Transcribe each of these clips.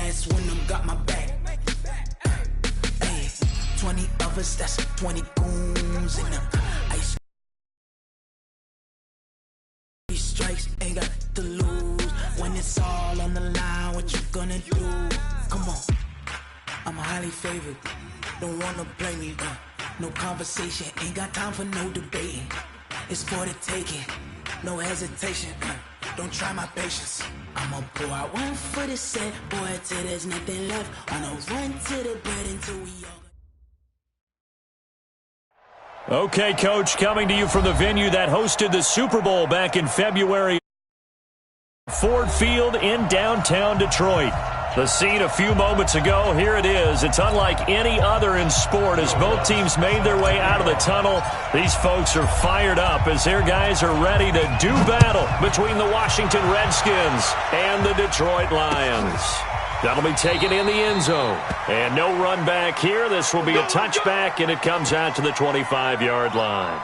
last one of them got my back. Hey, 20 of us, that's 20 goons in them. Ice strikes, ain't got to lose. When it's all on the line, what you gonna do? Come on, I'm highly favored. Don't wanna play me, no conversation, ain't got time for no debating. It's for the taking, no hesitation, don't try my patience. I'ma pour out one for the set, boy, till there's nothing left. On a run to the bread until we all... Okay, Coach, coming to you from the venue that hosted the Super Bowl back in February. Ford Field in downtown Detroit. The scene a few moments ago, here it is. It's unlike any other in sport as both teams made their way out of the tunnel. These folks are fired up as their guys are ready to do battle between the Washington Redskins and the Detroit Lions. That'll be taken in the end zone. And no run back here. This will be a touchback, and it comes out to the 25-yard line.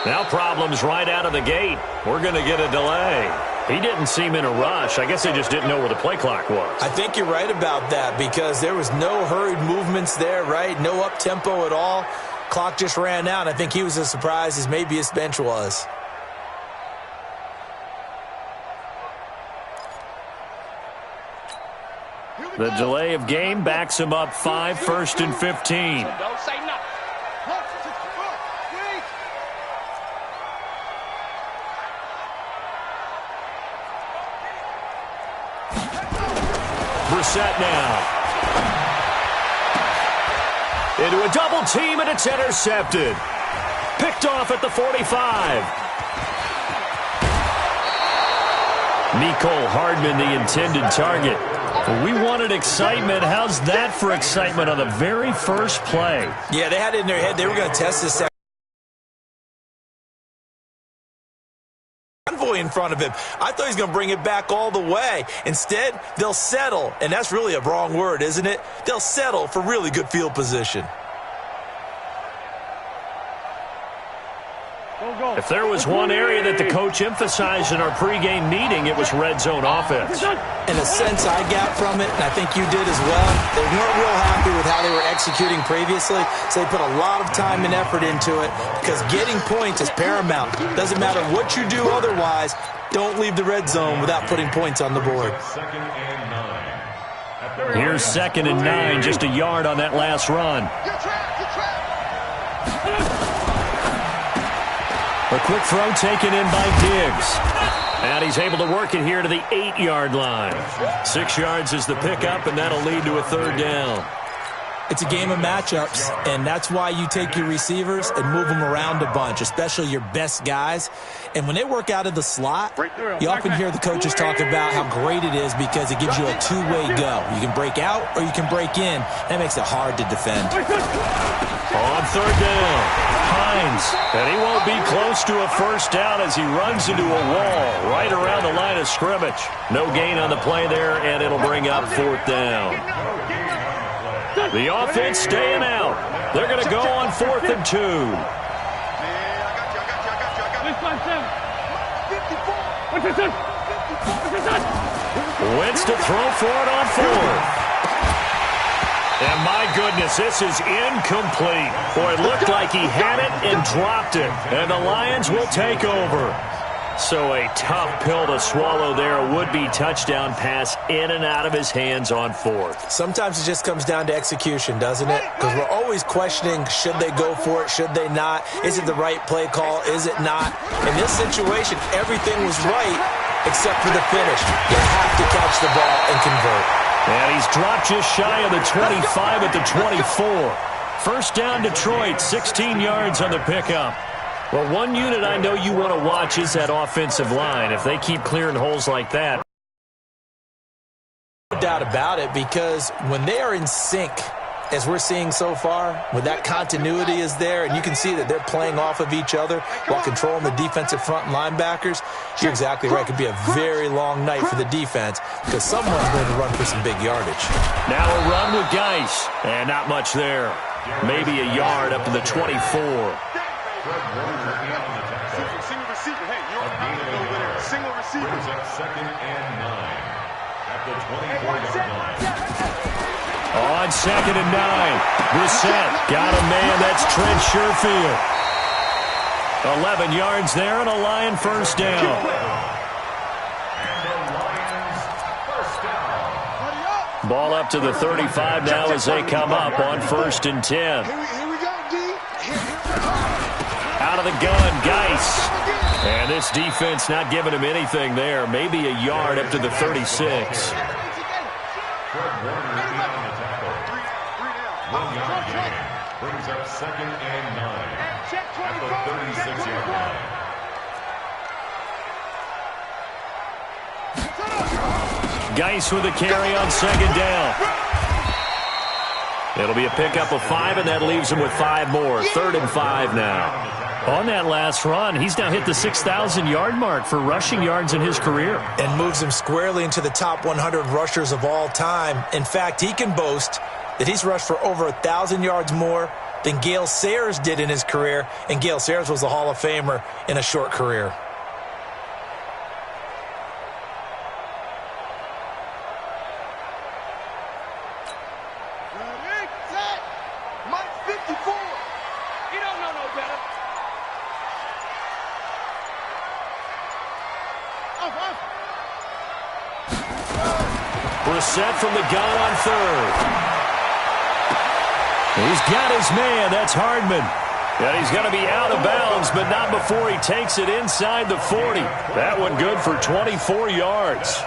Now problems right out of the gate. We're going to get a delay. He didn't seem in a rush. I guess they just didn't know where the play clock was. I think you're right about that because there was no hurried movements there, right? No up-tempo at all. Clock just ran out. I think he was as surprised as maybe his bench was. The delay of game backs him up 5, 1st and 15. Don't say nothing. Brissett now. Into a double team, and it's intercepted. Picked off at the 45. Mecole Hardman, the intended target. We wanted excitement. How's that for excitement on the very first play? Yeah, they had it in their head. They were going to test this convoy in front of him. I thought he was going to bring it back all the way. Instead, they'll settle, and that's really a wrong word, isn't it? They'll settle for really good field position. If there was one area that the coach emphasized in our pregame meeting, it was red zone offense. In a sense, I got from it, and I think you did as well. They weren't real happy with how they were executing previously, so they put a lot of time and effort into it because getting points is paramount. Doesn't matter what you do otherwise, don't leave the red zone without putting points on the board. Here's 2nd and 9, just a yard on that last run. A quick throw taken in by Diggs. And he's able to work it here to the 8-yard line. 6 yards is the pickup, and that'll lead to a 3rd down. It's a game of matchups, and that's why you take your receivers and move them around a bunch, especially your best guys. And when they work out of the slot, you often hear the coaches talk about how great it is because it gives you a two-way go. You can break out or you can break in. That makes it hard to defend. On 3rd down, Hines. And he won't be close to a 1st down as he runs into a wall right around the line of scrimmage. No gain on the play there, and it'll bring up 4th down. The offense staying out. They're going to go on 4th and 2. Wentz to throw for it on 4th. And my goodness, this is incomplete. Boy, it looked like he had it and dropped it. And the Lions will take over. So a tough pill to swallow there. A would-be touchdown pass in and out of his hands on 4th. Sometimes it just comes down to execution, doesn't it? Because we're always questioning, should they go for it, should they not? Is it the right play call, is it not? In this situation, everything was right except for the finish. You have to catch the ball and convert. And he's dropped just shy of the 25 at the 24. First down, Detroit, 16 yards on the pickup. Well, one unit I know you want to watch is that offensive line. If they keep clearing holes like that. No doubt about it, because when they are in sync, as we're seeing so far, when that continuity is there, and you can see that they're playing off of each other while controlling the defensive front linebackers, you're exactly right. It could be a very long night for the defense because someone's going to run for some big yardage. Now a run with Geis, and not much there. Maybe a yard up to the 24. Single receiver. Hey, you don't need to go with it. Single receiver. Second and 9 at the 24-yard line. On 2nd and 9, Brissett got a man. That's Trent Sherfield. 11 yards there and a Lion first down. Ball up to the 35 now as they come up on 1st and 10. Out of the gun, Geis. And this defense not giving him anything there. Maybe a yard up to the 36. 1 yard gain brings up 2nd and 9 at the 36-yard line. Geis with a carry on 2nd down. It'll be a pickup of 5, and that leaves him with 5 more. 3rd and 5 now. On that last run, he's now hit the 6,000-yard mark for rushing yards in his career. And moves him squarely into the top 100 rushers of all time. In fact, he can boast that he's rushed for over 1,000 yards more than Gale Sayers did in his career, and Gale Sayers was a Hall of Famer in a short career. Brissett from the gun on 3rd. He's got his man. That's Hardman. And he's going to be out of bounds, but not before he takes it inside the 40. That one good for 24 yards.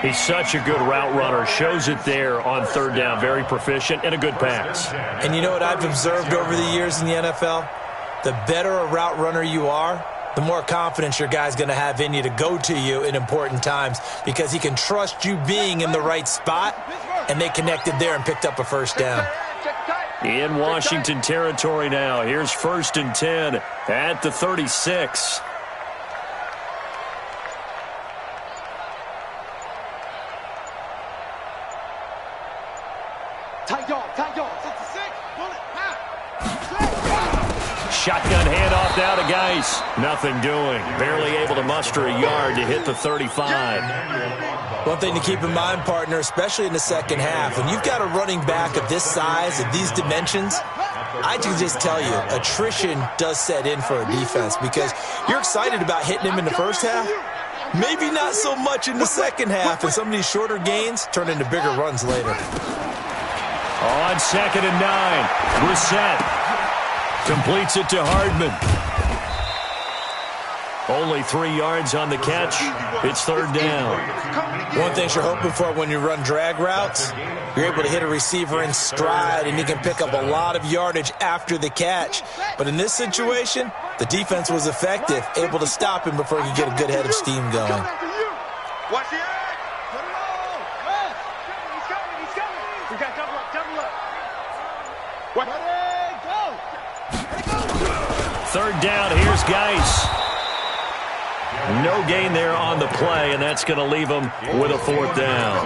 He's such a good route runner. Shows it there on 3rd down. Very proficient and a good pass. And you know what I've observed over the years in the NFL? The better a route runner you are, the more confidence your guy's going to have in you to go to you in important times because he can trust you being in the right spot, and they connected there and picked up a first down. In Washington territory now. Here's 1st and 10 at the 36. Shotgun handoff now to Geis. Nothing doing. Barely able to muster a yard to hit the 35. One thing to keep in mind, partner, especially in the second half, when you've got a running back of this size, of these dimensions, I can just tell you, attrition does set in for a defense because you're excited about hitting him in the first half. Maybe not so much in the second half, and some of these shorter gains turn into bigger runs later. On 2nd and 9, Brissett completes it to Hardman. Only 3 yards on the catch. It's 3rd down. One thing you're hoping for when you run drag routes, you're able to hit a receiver in stride, and you can pick up a lot of yardage after the catch. But in this situation, the defense was effective, able to stop him before he could get a good head of steam going. Watch the act. Put it on. He's coming. We got double up. What? Go. 3rd down. Here's Geis. No gain there on the play, and that's going to leave him with a 4th down.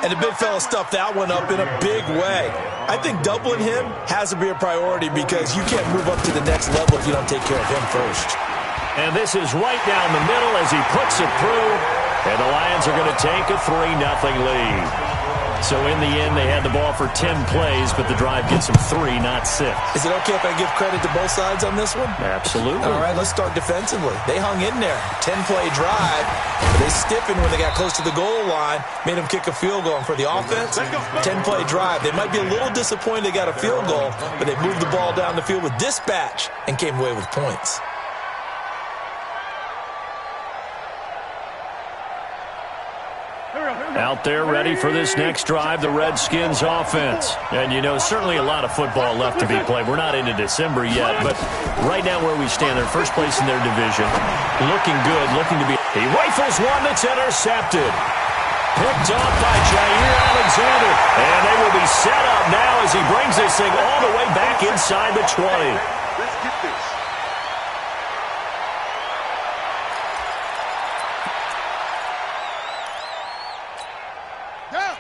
And the big fella stuffed that one up in a big way. I think doubling him has to be a priority because you can't move up to the next level if you don't take care of him first. And this is right down the middle as he puts it through, and the Lions are going to take a 3-0 lead. So in the end, they had the ball for 10 plays, but the drive gets them 3, not 6. Is it okay if I give credit to both sides on this one? Absolutely. All right, let's start defensively. They hung in there. 10-play drive. But they stiffened when they got close to the goal line, made them kick a field goal. And for the offense, 10-play drive. They might be a little disappointed they got a field goal, but they moved the ball down the field with dispatch and came away with points. Here we go. Out there ready for this next drive, the Redskins offense. And, you know, certainly a lot of football left to be played. We're not into December yet, but right now where we stand, they're first place in their division. Looking good, looking to be... He rifles one that's intercepted. Picked off by Jair Alexander. And they will be set up now as he brings this thing all the way back inside the 20. Let's get this. Down.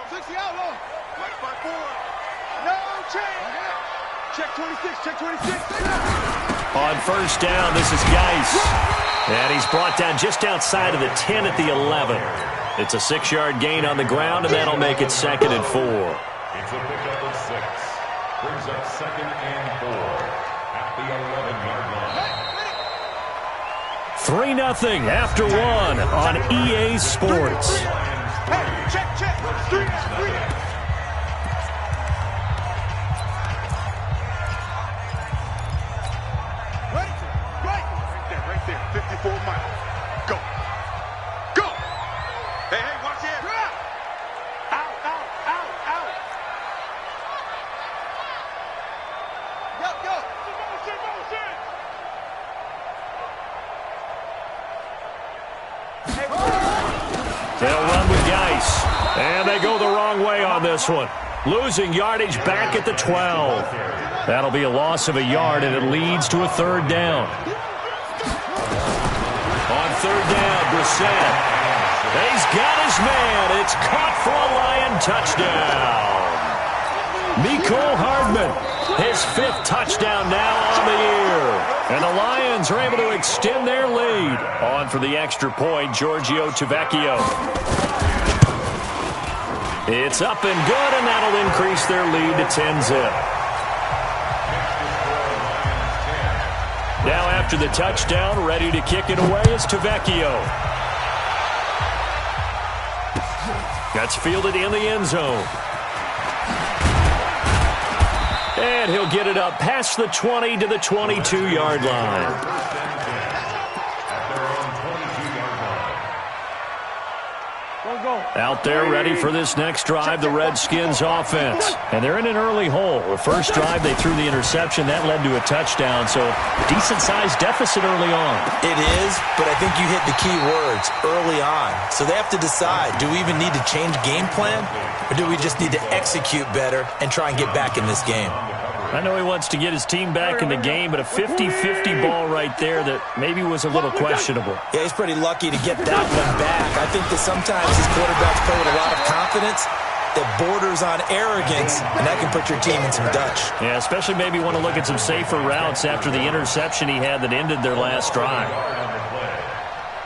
60 outlaw. Right by 4. No change. Check 26. Check 26. On first down, this is Geis. And he's brought down just outside of the 10 at the 11. It's a 6-yard gain on the ground, and that'll make it 2nd and 4. It's a pickup of 6. Brings up 2nd and 4 at the 11-yard line. 3-0 after 1 on EA Sports. Hey, check. 3. Right there. 54 miles. Go. Hey, watch it. Out. Go. They'll run with Geis. And they go the wrong way on this one. Losing yardage back at the 12. That'll be a loss of a yard, and it leads to a 3rd down. On 3rd down, Brissett. He's got his man. It's caught for a Lion touchdown. Mecole Hardman, his 5th touchdown now on the year. And the Lions are able to extend their lead. On for the extra point, Giorgio Tavecchio. It's up and good, and that'll increase their lead to 10-zip. Now after the touchdown, ready to kick it away is Tavecchio. That's fielded in the end zone. And he'll get it up past the 20 to the 22-yard line. Out there ready for this next drive, the Redskins offense. And they're in an early hole. The first drive, they threw the interception. That led to a touchdown, so decent-sized deficit early on. It is, but I think you hit the key words, early on. So they have to decide, do we even need to change game plan, or do we just need to execute better and try and get back in this game? I know he wants to get his team back in the game, but a 50-50 ball right there that maybe was a little questionable. Yeah, he's pretty lucky to get that one back. I think that sometimes these quarterbacks play with a lot of confidence that borders on arrogance, and that can put your team in some Dutch. Yeah, especially maybe want to look at some safer routes after the interception he had that ended their last drive.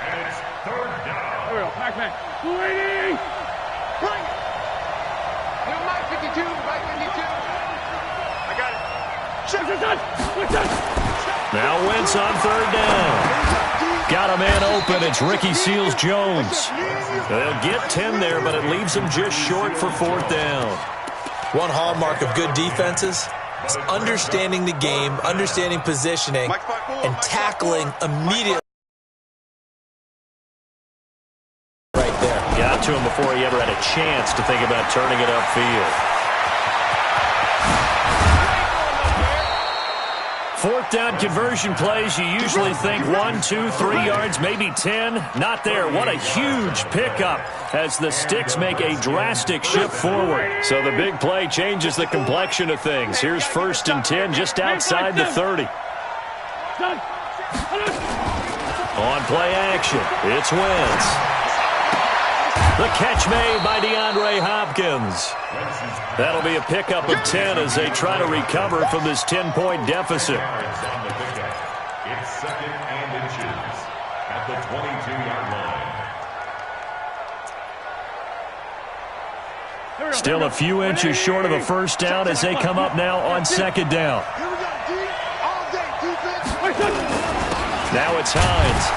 And it's 3rd down. Pac-Man. 280. Bring it. Mike 52. Mike 52. I got it. Now Wentz on 3rd down. Got a man open. It's Ricky Seals-Jones. They'll get 10 there, but it leaves them just short for 4th down. One hallmark of good defenses is understanding the game, understanding positioning, and tackling immediately right there. Got to him before he ever had a chance to think about turning it upfield. 4th down conversion plays, you usually think 1, 2, 3 yards, maybe 10. Not there. What a huge pickup as the Sticks make a drastic shift forward. So the big play changes the complexion of things. Here's 1st and 10 just outside the 30. On play action, it's Wentz. The catch made by DeAndre Hopkins. That'll be a pickup of 10 as they try to recover from this 10-point deficit. It's 2nd and inches at the 22-yard line. Still a few inches short of a 1st down as they come up now on 2nd down. Now it's Hines.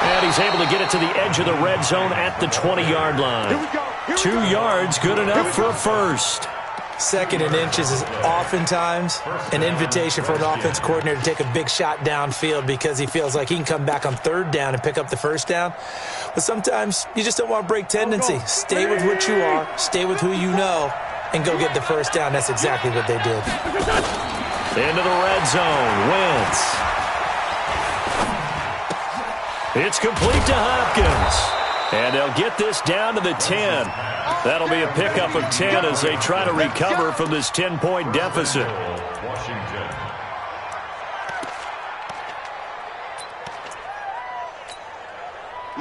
And he's able to get it to the edge of the red zone at the 20-yard line. 2 yards, good enough for a 1st. Second and inches is oftentimes an invitation for an offense coordinator to take a big shot downfield because he feels like he can come back on third down and pick up the first down. But sometimes you just don't want to break tendency. Stay with what you are, stay with who you know, and go get the first down. That's exactly what they did. Into the red zone. Wentz. It's complete to Hopkins. And they'll get this down to the 10. That'll be a pickup of 10 as they try to recover from this 10-point deficit.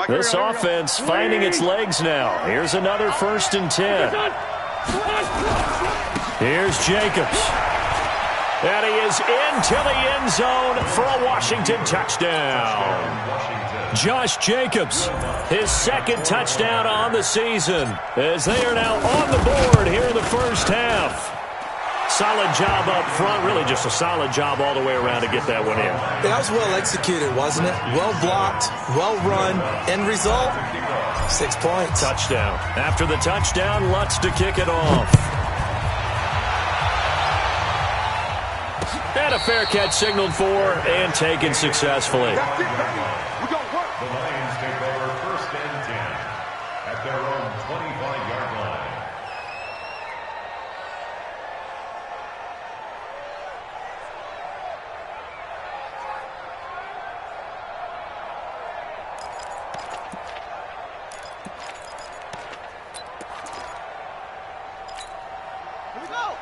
This offense finding its legs now. Here's another 1st and 10. Here's Jacobs. And he is into the end zone for a Washington touchdown. Josh Jacobs, his 2nd touchdown on the season, as they are now on the board here in the first half. Solid job up front, really just a solid job all the way around to get that one in. That was well executed, wasn't it? Well blocked, well run, end result, 6 points. Touchdown. After the touchdown, Lutz to kick it off. And a fair catch signaled for and taken successfully. The Lions take over 1st and 10 at their own 25-yard line.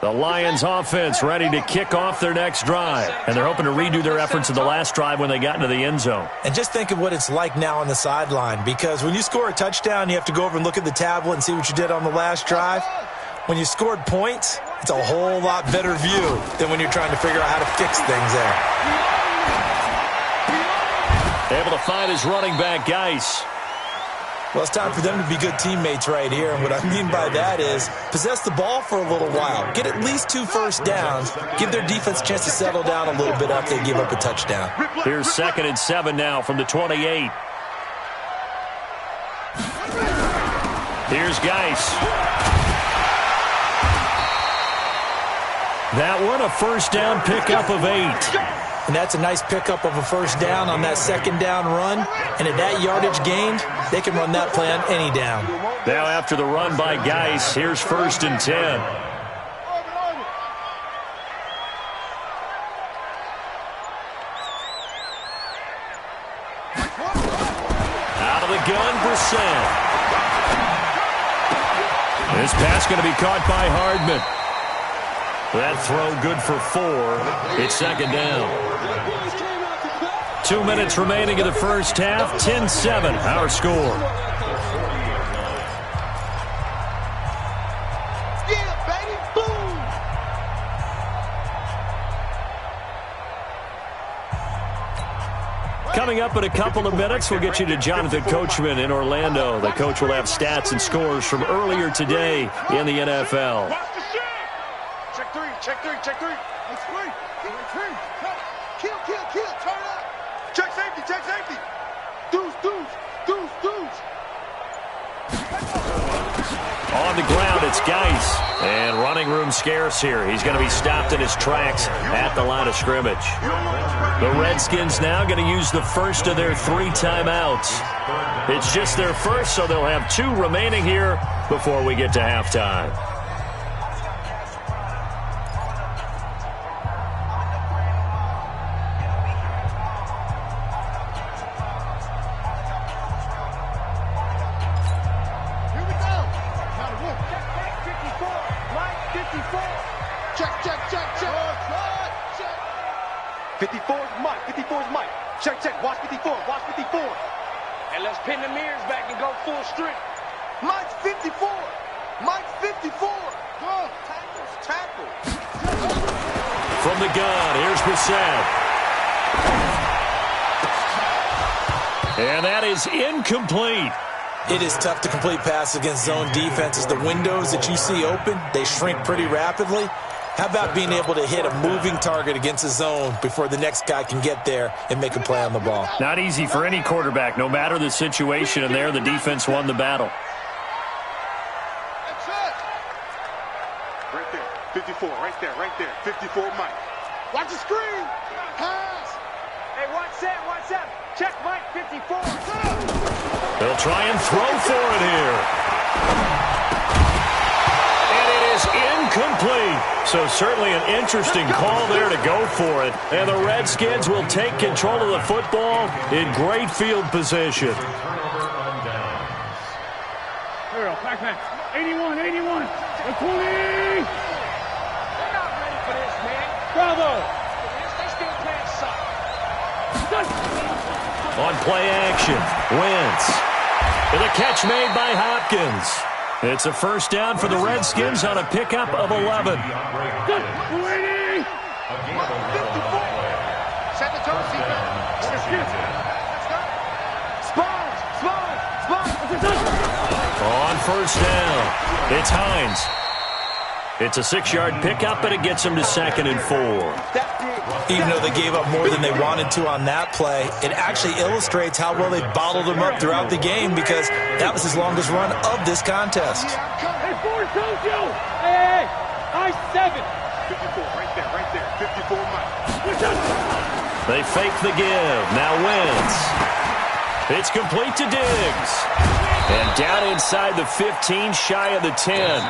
The Lions offense ready to kick off their next drive. And they're hoping to redo their efforts in the last drive when they got into the end zone. And just think of what it's like now on the sideline, because when you score a touchdown, you have to go over and look at the tablet and see what you did on the last drive. When you scored points, it's a whole lot better view than when you're trying to figure out how to fix things there. Able to find his running back, Geis. Well, it's time for them to be good teammates right here. And what I mean by that is possess the ball for a little while. Get at least 2 first downs. Give their defense a chance to settle down a little bit after they give up a touchdown. Here's 2nd and 7 now from the 28. Here's Geis. That one, a first down pickup of 8. And that's a nice pickup of a first down on that 2nd down run. And at that yardage gained, they can run that play on any down. Now after the run by Geis, here's 1st and 10. Out of the gun, Brissett. This pass going to be caught by Hardman. That throw good for 4. It's 2nd down. 2 minutes remaining in the first half. 10-7, our score. Yeah, baby, boom! Coming up in a couple of minutes, we'll get you to Jonathan Coachman in Orlando. The coach will have stats and scores from earlier today in the NFL. Check 3, check 3, check 3. That's 3. Kill, turn up. Check safety. Deuce. On the ground, it's Geis. And running room scarce here. He's going to be stopped in his tracks at the line of scrimmage. The Redskins now going to use the first of their 3 timeouts. It's just their first, so they'll have 2 remaining here before we get to halftime. And let's pin the mirrors back and go full strength. Mike's 54. Mike's 54. Go. Tackle. From the gun, here's Brissett. And that is incomplete. It is tough to complete passes against zone defenses. The windows that you see open, they shrink pretty rapidly. How about being able to hit a moving target against a zone before the next guy can get there and make a play on the ball? Not easy for any quarterback, no matter the situation, and there the defense won the battle. That's it. Right there. there. 54 Mike. Watch the screen. Pass. Hey, watch that. Check Mike, 54. They'll try and throw for it here. And it is incomplete. So certainly an interesting call there to go for it. And the Redskins will take control of the football in great field position. Here, back. 81. The 20. They're not ready for this, man. Bravo. They still playing suck. On play action, Wentz. And a catch made by Hopkins. It's a first down for the Redskins on a pickup of 11. Set the tone, On first down, it's Hines. It's a 6-yard pickup, and it gets him to 2nd and 4. Even though they gave up more than they wanted to on that play, it actually illustrates how well they bottled them up throughout the game because that was his longest run of this contest. Hey, Ford, don't you? Hey, I-7. 54, right there. 54 Mike. They fake the give. Now Wentz. It's complete to Diggs. And down inside the 15, shy of the 10.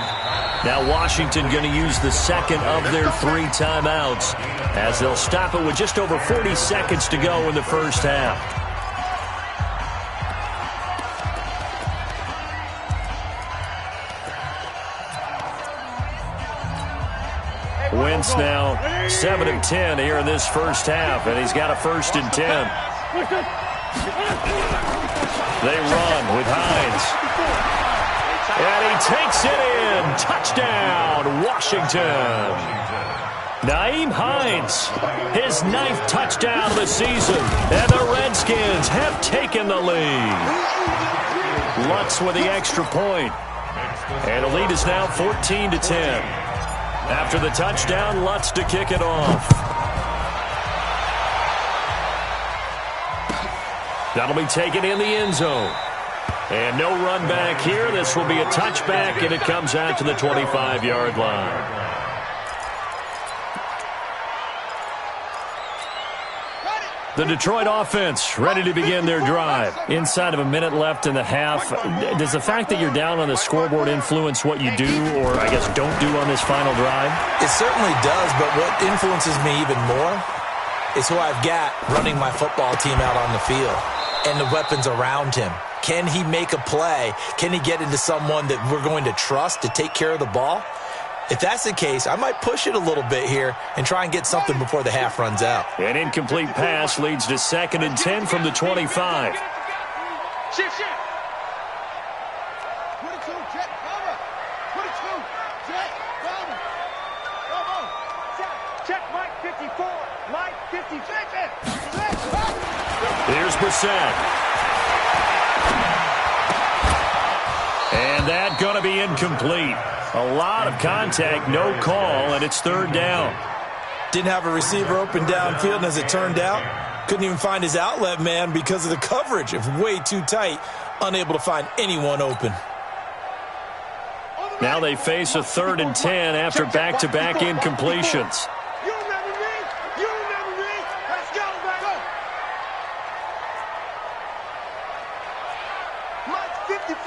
Now Washington going to use the second of their 3 timeouts as they'll stop it with just over 40 seconds to go in the first half. Wentz now 7 of 10 here in this first half, and he's got a 1st and 10. They run with Hines. And he takes it in. Touchdown, Washington. Nyheim Hines, his 9th touchdown of the season. And the Redskins have taken the lead. Lutz with the extra point. And the lead is now 14-10. After the touchdown, Lutz to kick it off. That'll be taken in the end zone. And no run back here. This will be a touchback, and it comes out to the 25-yard line. The Detroit offense ready to begin their drive. Inside of a minute left in the half. Does the fact that you're down on the scoreboard influence what you do or, I guess, don't do on this final drive? It certainly does, but what influences me even more is who I've got running my football team out on the field and the weapons around him. Can he make a play? Can he get into someone that we're going to trust to take care of the ball? If that's the case, I might push it a little bit here and try and get something before the half runs out. An incomplete pass leads to 2nd and 10 from the 25. Shift. 22, jet, cover. 22, jet, cover. Check Mike, 54. Mike, 56. Here's Brissett. And that going to be incomplete. A lot of contact, no call, and it's 3rd down. Didn't have a receiver open downfield, and as it turned out, couldn't even find his outlet man because of the coverage. It was way too tight, unable to find anyone open. Now they face a 3rd and 10 after back-to-back incompletions. You remember me? Let's go, baby. Mike 54.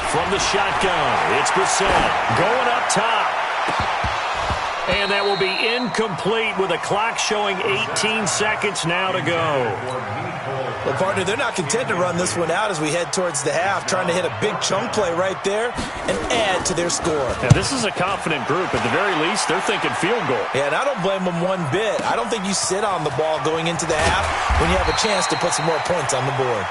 From the shotgun, it's Brissett going up top. And that will be incomplete with a clock showing 18 seconds now to go. Well, partner, they're not content to run this one out as we head towards the half, trying to hit a big chunk play right there and add to their score. And this is a confident group. At the very least, they're thinking field goal. Yeah, and I don't blame them one bit. I don't think you sit on the ball going into the half when you have a chance to put some more points on the board.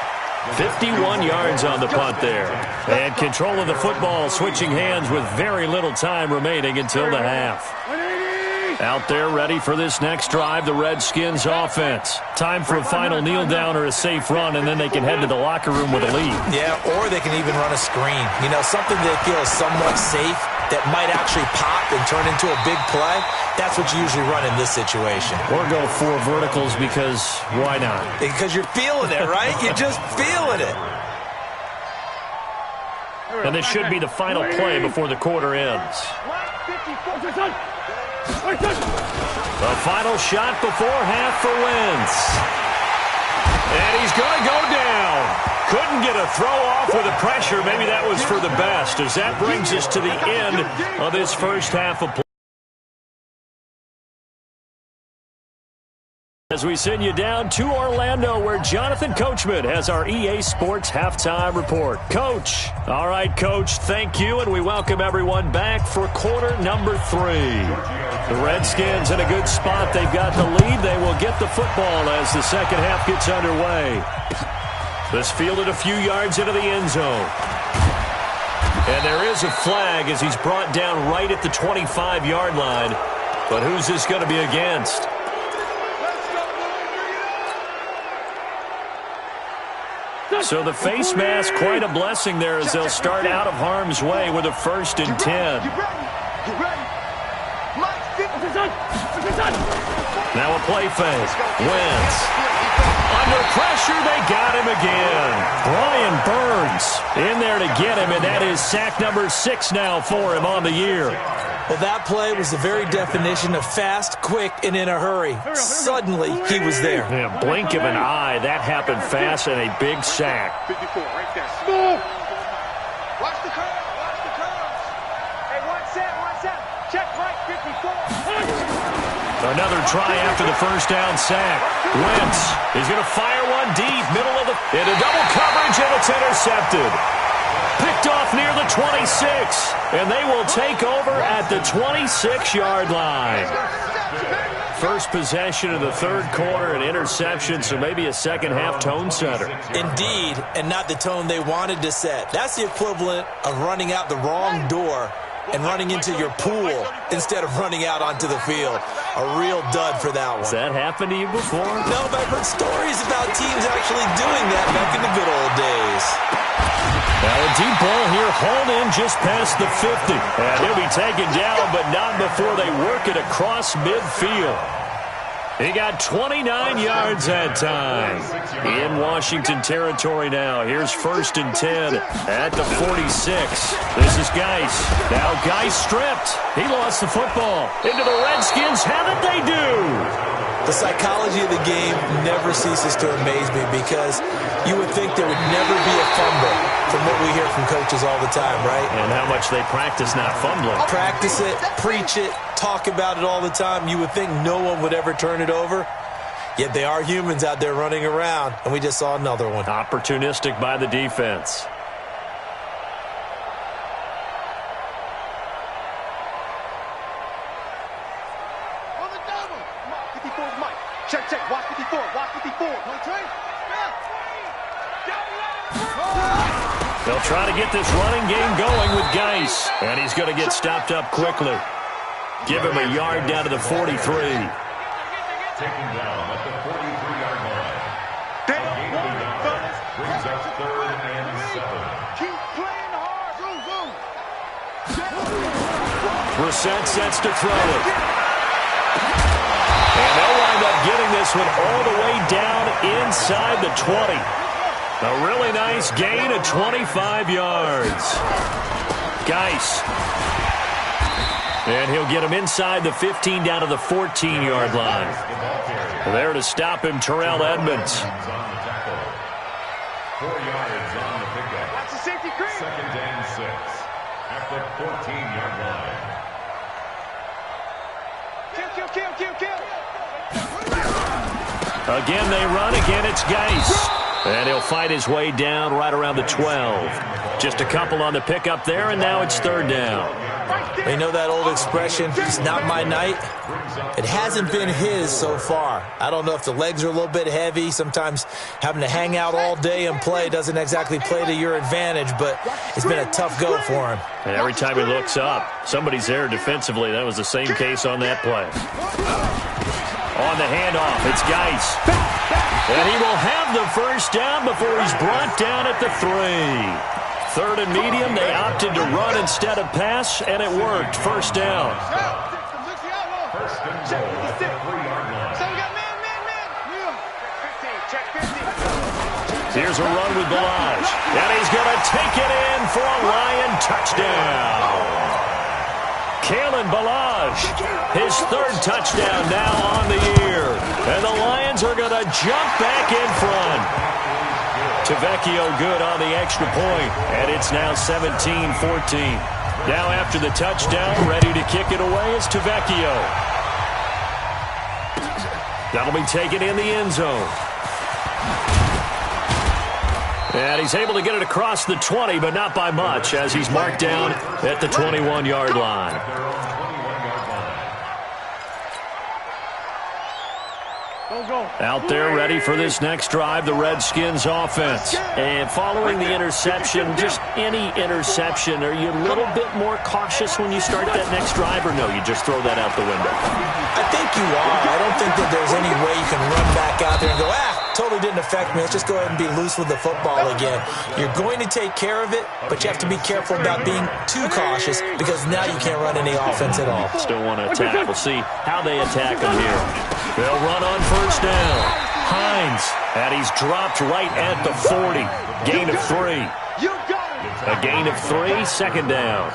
51 yards on the punt there. And control of the football switching hands with very little time remaining until the half. Out there ready for this next drive, the Redskins offense. Time for a final kneel down or a safe run, and then they can head to the locker room with a lead. Yeah, or they can even run a screen. You know, something they feel is somewhat safe that might actually pop and turn into a big play. That's what you usually run in this situation. Or go 4 verticals because why not? Because you're feeling it, right? You're just feeling it. And this should be the final play before the quarter ends. The final shot before half for Wentz. And he's going to go down. Couldn't get a throw off with the pressure. Maybe that was for the best, as that brings us to the end of this first half of play. As we send you down to Orlando, where Jonathan Coachman has our EA Sports Halftime Report. Coach. All right, Coach, thank you, and we welcome everyone back for quarter number 3. The Redskins in a good spot. They've got the lead. They will get the football as the second half gets underway. This fielded a few yards into the end zone. And there is a flag as he's brought down right at the 25-yard line. But who's this going to be against? So the face mask, quite a blessing there as they'll start out of harm's way with a 1st and 10. Now a play fake. Wentz. Under pressure, they got him again. Brian Burns in there to get him, and that is sack number 6 now for him on the year. Well, that play was the very definition of fast, quick, and in a hurry. Suddenly, he was there. Yeah, blink of an eye. That happened fast and a big sack. 54, right there. Smooth. Watch the curve. Watch the curve. Hey, one set. Check right, 54. Another try after the first down sack. Wentz is going to fire one deep, middle of the... into double coverage, and it's intercepted. Picked off near the 26, and they will take over at the 26-yard line. First possession of the third quarter, an interception, so maybe a second-half tone setter. Indeed, and not the tone they wanted to set. That's the equivalent of running out the wrong door and running into your pool instead of running out onto the field. A real dud for that one. Has that happened to you before? No, but I've heard stories about teams actually doing that back in the good old days. Now a deep ball here, hauled in just past the 50. And he'll be taken down, but not before they work it across midfield. He got 29 yards that time. In Washington territory now. Here's 1st and 10 at the 46. This is Geis. Now Geis stripped. He lost the football. Into the Redskins. Have it they do. The psychology of the game never ceases to amaze me because you would think there would never be a fumble from what we hear from coaches all the time, right? And how much they practice not fumbling. Practice it, preach it, talk about it all the time. You would think no one would ever turn it over. Yet they are humans out there running around, and we just saw another one. Opportunistic by the defense. On the double. 54's Mike. Check. Watch 54. Watch 54. They'll try to get this running game going with Geis. And he's going to get stopped up quickly. Give him a yard down to the 43. Taken down at the 43-yard line. Brings up 3rd and 7. Keep playing hard. Brissett sets to throw it. And they'll wind up getting this one all the way down inside the 20. A really nice gain of 25 yards. Geis. And he'll get him inside the 15 down to the 14-yard line. There to stop him, Terrell Edmonds. 4 yards on the pickup. Watch the safety creep. 2nd and 6 at the 14-yard line. Kill. Again they run. Again it's Geis. And he'll fight his way down right around the 12. Just a couple on the pickup there, and now it's 3rd down. You know that old expression, it's not my night? It hasn't been his so far. I don't know if the legs are a little bit heavy. Sometimes having to hang out all day and play doesn't exactly play to your advantage, but it's been a tough go for him. And every time he looks up, somebody's there defensively. That was the same case on that play. On the handoff, it's Geis. And he will have the first down before he's brought down at the 3. 3rd and medium, they opted to run instead of pass, and it worked. First down. First and goal at the 3-yard line. So we got man. Check 50. Here's a run with Ballage. And he's going to take it in for a Lion touchdown. Kalen Ballage, his third touchdown now on the year. And the Lions are going to jump back in front. Tavecchio good on the extra point, and it's now 17-14. Now after the touchdown, ready to kick it away is Tavecchio. That'll be taken in the end zone. And he's able to get it across the 20, but not by much, as he's marked down at the 21-yard line. Out there ready for this next drive, the Redskins offense. And following the interception, just any interception, are you a little bit more cautious when you start that next drive, or no, you just throw that out the window? I think you are. I don't think that there's any way you can run back out there and go, totally didn't affect me. Let's just go ahead and be loose with the football again. You're going to take care of it, but you have to be careful about being too cautious because now you can't run any offense at all. Still want to attack. We'll see how they attack them here. They'll run on first down. Hines, and he's dropped right at the 40. Gain of 3. A gain of 3, second down.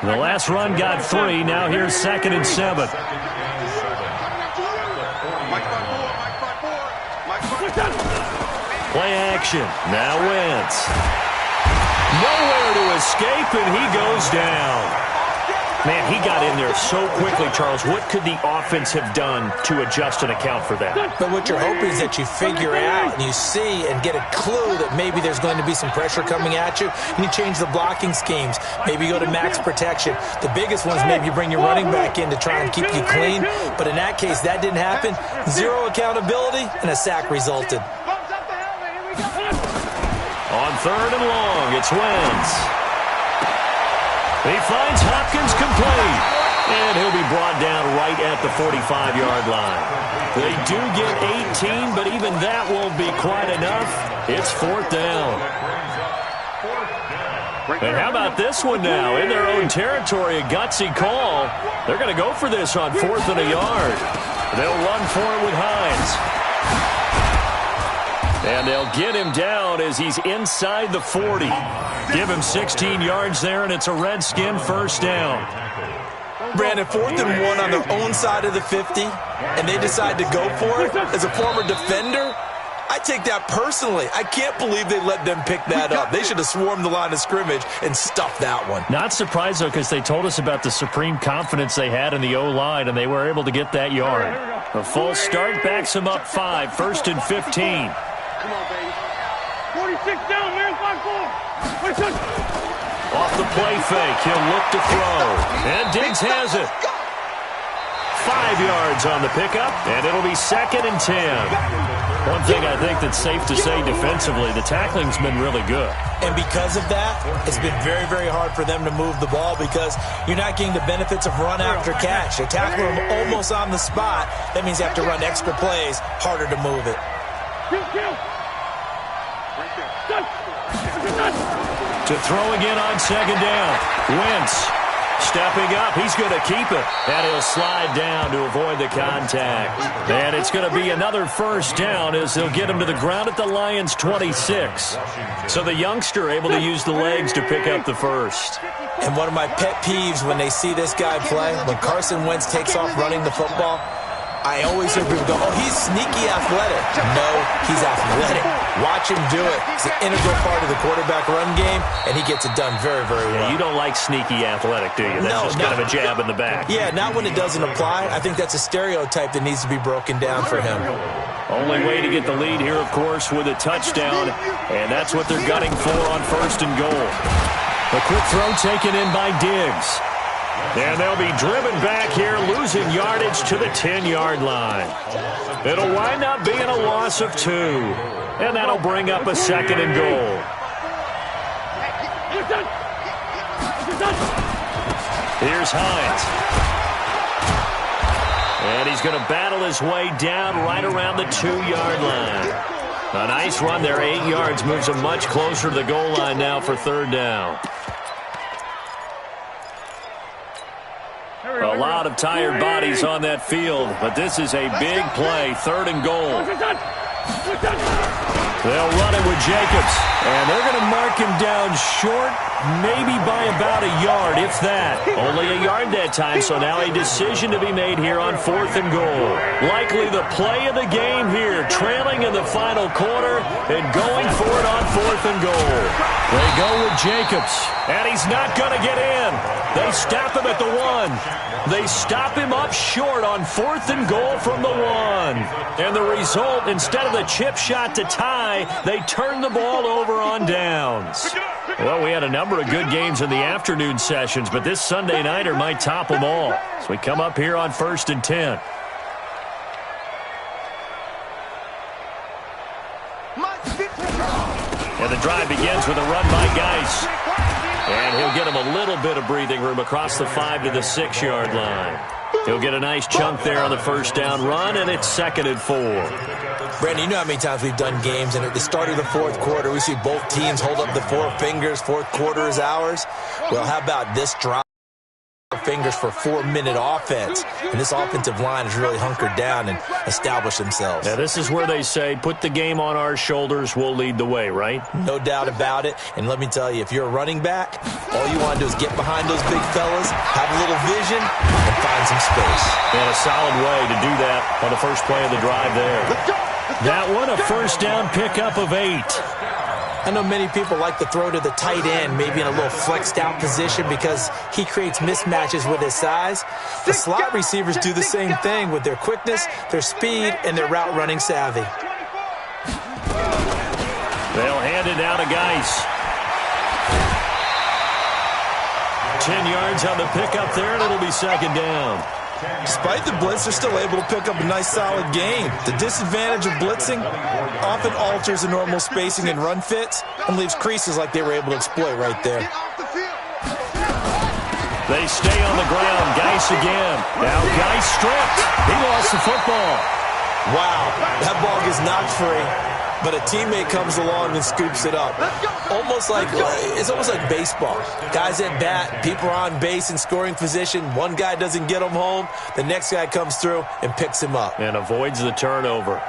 The last run got 3. Now here's 2nd and 7. Play action. Now Wentz. Nowhere to escape, and he goes down. Man, he got in there so quickly, Charles. What could the offense have done to adjust and account for that? But what you're hoping is that you figure out and you see and get a clue that maybe there's going to be some pressure coming at you, and you change the blocking schemes. Maybe you go to max protection. The biggest one is maybe you bring your running back in to try and keep you clean. But in that case, that didn't happen. Zero accountability, and a sack resulted. On 3rd and long, it's Wentz. He finds Hopkins complete, and he'll be brought down right at the 45-yard line. They do get 18, but even that won't be quite enough. It's 4th down. And how about this one now? In their own territory, a gutsy call. They're going to go for this on 4th and a yard. They'll run for it with Hines. And they'll get him down as he's inside the 40. Give him 16 yards there, and it's a Redskin first down. Brandon, 4th and 1 on their own side of the 50, and they decide to go for it. As a former defender, I take that personally. I can't believe they let them pick that up. They should have swarmed the line of scrimmage and stuffed that one. Not surprised, though, because they told us about the supreme confidence they had in the O-line, and they were able to get that yard. A full start backs them up 5, 1st and 15. Come on, baby. 46 down, man. 5-4. Off the play fake, he'll look to throw. And Diggs has it. 5 yards on the pickup, and it'll be 2nd and 10. One thing I think that's safe to say defensively, the tackling's been really good. And because of that, it's been very, very hard for them to move the ball because you're not getting the benefits of run after catch. They tackle them almost on the spot. That means they have to run extra plays, harder to move it. To throw again on 2nd down. Wentz stepping up. He's going to keep it. And he'll slide down to avoid the contact. And it's going to be another first down as they'll get him to the ground at the Lions' 26. So the youngster able to use the legs to pick up the first. And one of my pet peeves when they see this guy play, when Carson Wentz takes off running the football, I always hear people go, oh, he's sneaky athletic. No, he's athletic. Watch him do it. It's an integral part of the quarterback run game, and he gets it done very, very well. Yeah, you don't like sneaky athletic, do you? That's just kind of a jab in the back. Yeah, not when it doesn't apply. I think that's a stereotype that needs to be broken down for him. Only way to get the lead here, of course, with a touchdown, and that's what they're gunning for on 1st and goal. A quick throw taken in by Diggs. And they'll be driven back here, losing yardage to the 10-yard line. It'll wind up being a loss of 2. And that'll bring up a 2nd and goal. Here's Hines. And he's going to battle his way down right around the 2-yard line. A nice run there, 8 yards, moves him much closer to the goal line now for 3rd down. A lot of tired bodies on that field, but this is a big play, 3rd and goal. They'll run it with Jacobs, and they're going to mark him down short, maybe by about a yard, if that. Only a yard that time, so now a decision to be made here on 4th and goal. Likely the play of the game here, trailing in the final quarter and going for it on 4th and goal. They go with Jacobs, and he's not going to get in. They stop him at the 1. They stop him up short on 4th and goal from the 1. And the result, instead of the chip shot to tie, they turn the ball over on downs. Well, we had a number of good games in the afternoon sessions, but this Sunday nighter might top them all. So we come up here on 1st and 10. And the drive begins with a run by Geis. And he'll get him a little bit of breathing room across the 5 to the 6-yard line. He'll get a nice chunk there on the first down run, and it's 2nd and 4. Brandon, you know how many times we've done games, and at the start of the 4th quarter, we see both teams hold up the 4 fingers, 4th quarter is ours. Well, how about this drive? Fingers for 4-minute offense, and this offensive line has really hunkered down and established themselves. Yeah, this is where they say, put the game on our shoulders, we'll lead the way, right? No doubt about it, and let me tell you, if you're a running back, all you want to do is get behind those big fellas, have a little vision, and find some space. And a solid way to do that on the first play of the drive there. That one, a first down pickup of 8. I know many people like to throw to the tight end, maybe in a little flexed out position because he creates mismatches with his size. The slot receivers do the same thing with their quickness, their speed, and their route running savvy. They'll hand it out to Geis. 10 yards on the pickup there, and it'll be 2nd down. Despite the blitz, they're still able to pick up a nice, solid gain. The disadvantage of blitzing often alters the normal spacing and run fits and leaves creases like they were able to exploit right there. They stay on the ground. Geis again. Now Geis stripped. He lost the football. Wow, that ball gets knocked free, but a teammate comes along and scoops it up. It's almost like baseball. Guys at bat, people are on base in scoring position. One guy doesn't get him home. The next guy comes through and picks him up. And avoids the turnover.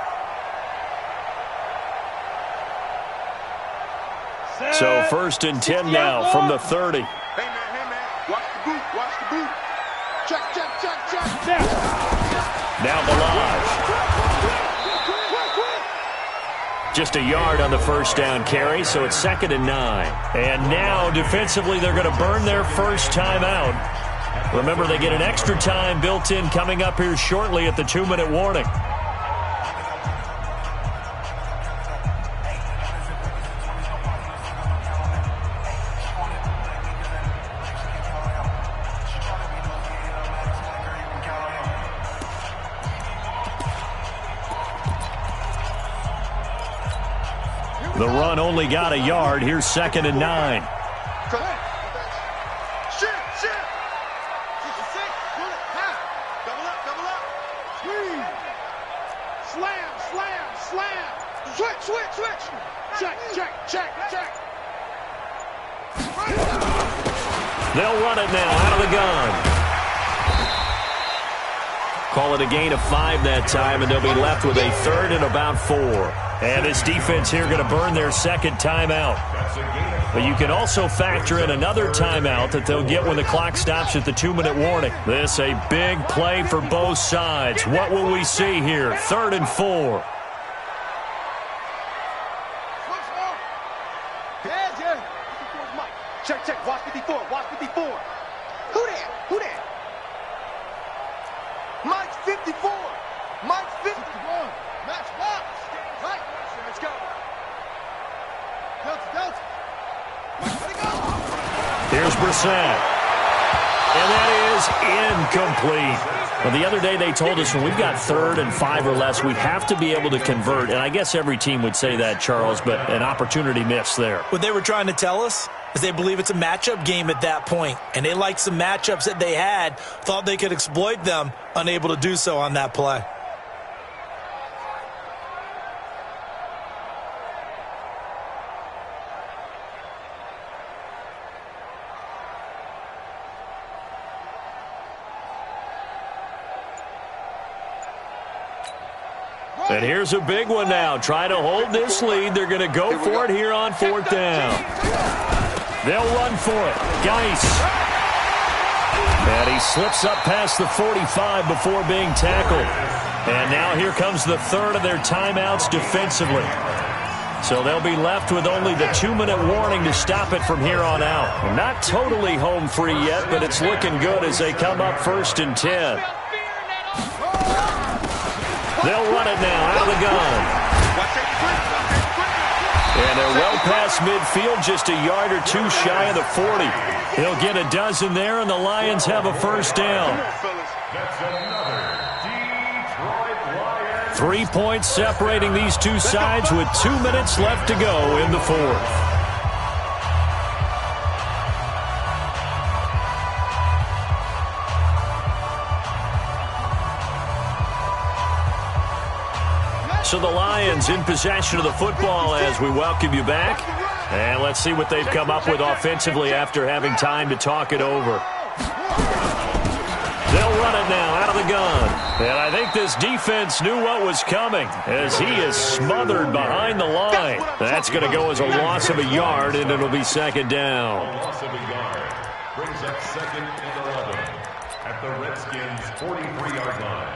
So 1st and 10 now from the 30. Hey, man, watch the boot. Check. Now Balaj. Just a yard on the first down carry, so it's 2nd and 9. And now, defensively, they're going to burn their first timeout. Remember, they get an extra time built in coming up here shortly at the 2-minute warning. The run only got a yard. Here's 2nd and 9. Shit. Double up. Slam. Switch. Check. They'll run it now out of the gun. Call it a gain of 5 that time, and they'll be left with a 3rd and about 4. And this defense here going to burn their 2nd timeout. But you can also factor in another timeout that they'll get when the clock stops at the 2-minute warning. This a big play for both sides. What will we see here? 3rd and 4. Check. Watch 54. Who that? Mike's 54. Mike's 51. Match box. Right. Let's go. Delta. Let it go. Here's Brissett. And that is incomplete. Well, the other day they told us when we've got 3rd and 5 or less, we have to be able to convert. And I guess every team would say that, Charles, but an opportunity missed there. What they were trying to tell us is they believe it's a matchup game at that point, and they liked some matchups that they had, thought they could exploit them, unable to do so on that play. And here's a big one now. Try to hold this lead. They're going to go for it here on 4th down. They'll run for it. Geis. And he slips up past the 45 before being tackled. And now here comes the third of their timeouts defensively. So they'll be left with only the 2-minute warning to stop it from here on out. Well, not totally home free yet, but it's looking good as they come up 1st and 10. They'll run it now out of the gun. And they're well past midfield, just a yard or two shy of the 40. He'll get a dozen there, and the Lions have a 1st down. 3 points separating these two sides with 2 minutes left to go in the 4th. So the Lions in possession of the football as we welcome you back. And let's see what they've come up with offensively after having time to talk it over. They'll run it now out of the gun. And I think this defense knew what was coming as he is smothered behind the line. That's going to go as a loss of a yard, and it'll be 2nd down. Loss of a yard brings up 2nd and 11 at the Redskins' 43-yard line.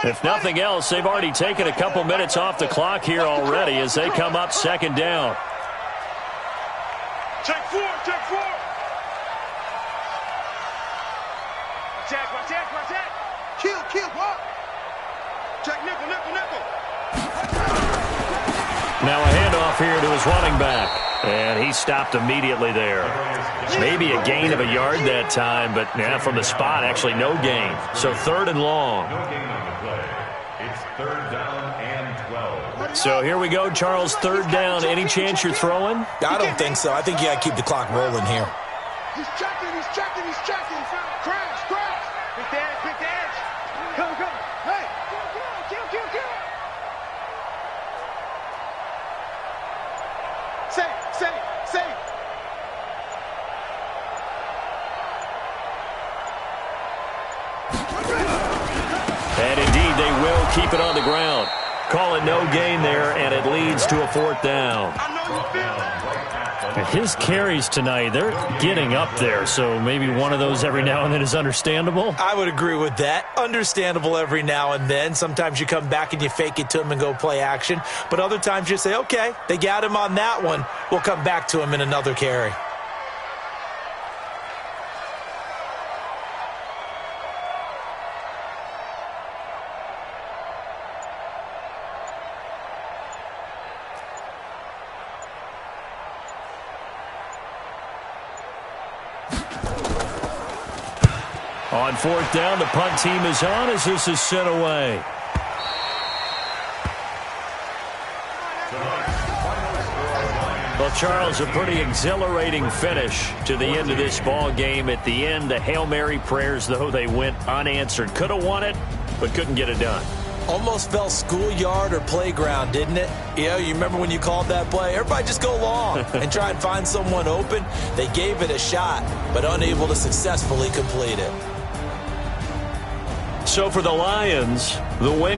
If nothing else, they've already taken a couple minutes off the clock here already as they come up 2nd down. Check 4, check 4. Attack. Kill, what? Check nickel. Now a handoff here to his running back. And he stopped immediately there. Maybe a gain of a yard that time, but yeah, from the spot, actually no gain. So 3rd and long. No gain on the play. It's 3rd down and 12. So here we go, Charles, 3rd down. Any chance you're throwing? I don't think so. I think you got to keep the clock rolling here. He's checking. Crash. Pick the edge. Come. Hey. Kill. Safe. And indeed, they will keep it on the ground. Call it no gain there, and it leads to a 4th down. His carries tonight, they're getting up there, so maybe one of those every now and then is understandable. I would agree with that. Understandable every now and then. Sometimes you come back and you fake it to him and go play action. But other times you say, okay, they got him on that one. We'll come back to him in another carry. On 4th down, the punt team is on as this is sent away. Well, Charles, a pretty exhilarating finish to the end of this ball game. At the end, the Hail Mary prayers, though, they went unanswered. Could have won it, but couldn't get it done. Almost felt schoolyard or playground, didn't it? You remember when you called that play? Everybody just go long and try and find someone open. They gave it a shot, but unable to successfully complete it. So for the Lions, the win.